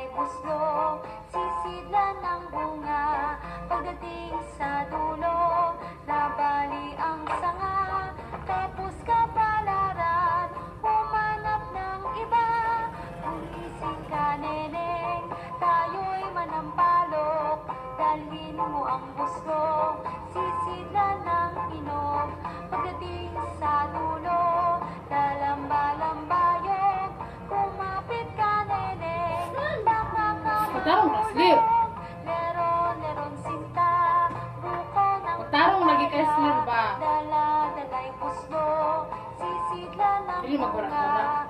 dalay buslo, sisidlan ng bunga. Pagdating sa dulo, nabali ang sanga. Tapos kapalaran, humanap ng iba. Gumising ka, neneng, tayo'y manampalok. Dalhin mo ang buslo, sisidlan ng inog. Pagdating sa dulo, lalamba-lambayog. Kumapit ka, neneng, baka Tarong kaslir. Leron-leron sinta, buko ng Tarong lagi kaslir ba? dala-dalay puslo, sisidlan ng Dili magbarak-barak.